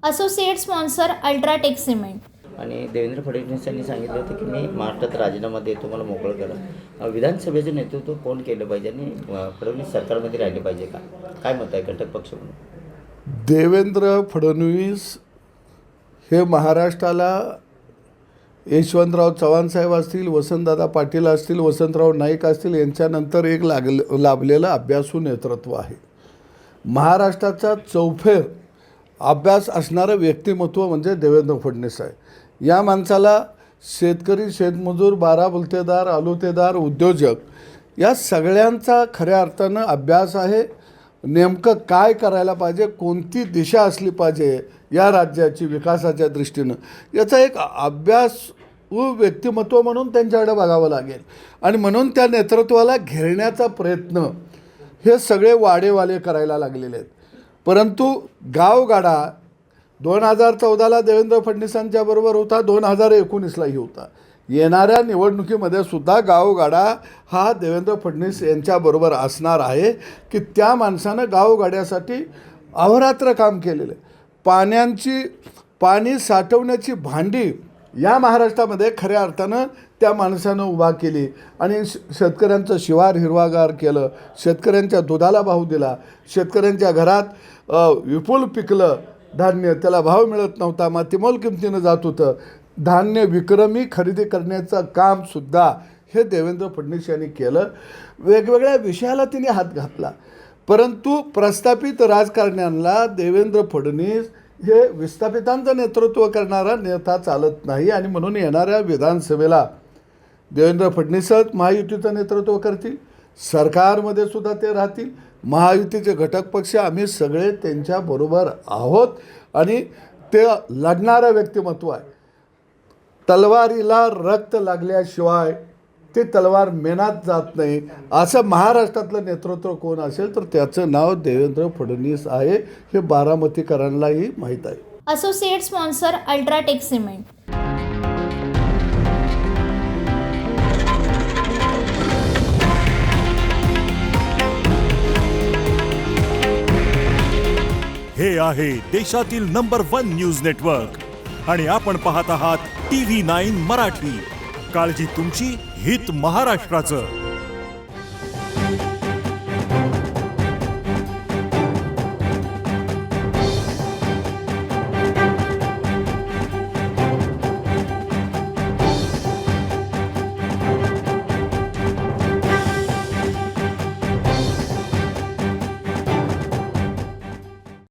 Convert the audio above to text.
Associate sponsor UltraTech cement. आणि देवेंद्र फडणवीस यांनी सांगितलं होतं की मी महाराष्ट्रात राजीनामा देतो, मला मोकळं करा. विधानसभेचं नेतृत्व कोण केलं पाहिजे आणि फडणवीस सरकारमध्ये राहिले पाहिजे का? काय मत आहे घटक पक्ष म्हणून? देवेंद्र फडणवीस हे महाराष्ट्राला यशवंतराव चव्हाण साहेब असतील, वसंतदादा पाटील असतील, वसंतराव नाईक असतील यांच्यानंतर एक लाभलेलं अभ्यासू नेतृत्व आहे. महाराष्ट्राचा चौफेर अभ्यास असणारं व्यक्तिमत्व म्हणजे देवेंद्र फडणवीस आहे. या माणसाला शेतकरी, शेतमजूर, बारा बुलतेदार, आलुतेदार, उद्योजक या सगळ्यांचा खऱ्या अर्थानं अभ्यास आहे. नेमकं काय करायला पाहिजे, कोणती दिशा असली पाहिजे या राज्याची विकासाच्या दृष्टीनं, याचा एक अभ्यास व्यक्तिमत्व म्हणून त्यांच्याकडे बघावं लागेल. आणि म्हणून त्या नेतृत्वाला घेरण्याचा प्रयत्न हे सगळे वाडेवाले करायला लागलेले आहेत. परंतु गावगाडा 2014ला देवेंद्र फडणवीसांच्या बरोबर होता, 2019लाही होता. येणाऱ्या निवडणुकीमध्ये सुद्धा गावगाडा हा देवेंद्र फडणवीस यांच्याबरोबर असणार आहे की त्या माणसानं गावगाड्यासाठी अहोरात्र काम केलेलं आहे. पाणी साठवण्याची भांडी या महाराष्ट्रामध्ये खऱ्या अर्थानं त्या माणसानं उभा केली आणि शेतकऱ्यांचं शिवार हिरवागार केलं. शेतकऱ्यांच्या दुधाला भाव दिला. शेतकऱ्यांच्या घरात विपुल पिकलं धान्य, त्याला भाव मिळत नव्हता, मातीमोल किमतीनं जात होतं. धान्य विक्रमी खरेदी करण्याचं कामसुद्धा हे देवेंद्र फडणवीस यांनी केलं. वेगवेगळ्या विषयाला तिने हात घातला. परंतु प्रस्थापित राजकारण्यांना देवेंद्र फडणवीस हे विस्थापितांचं नेतृत्व करणारा नेता चालत नाही. आणि म्हणून येणाऱ्या विधानसभेला देवेंद्र फडणवीसच महायुतीचं नेतृत्व करतील. सरकारमध्ये सुद्धा ते राहतील. महायुतीचे घटक पक्ष आम्ही सगळे त्यांच्याबरोबर आहोत आणि ते लढणारं व्यक्तिमत्व आहे. तलवारीला रक्त लागल्याशिवाय ते तलवार मेनात जात नाही. असं महाराष्ट्रातलं नेतृत्व कोण असेल तर त्याचं नाव देवेंद्र फडणवीस आहे. हे बारामतीकरांनाही माहीत आहे. Associate sponsor UltraTech cement. हे आहे देशातील नंबर 1 न्यूज नेटवर्क आणि आपण पाहत आहात TV9 मराठी. काळजी तुमची, हित महाराष्ट्राचं.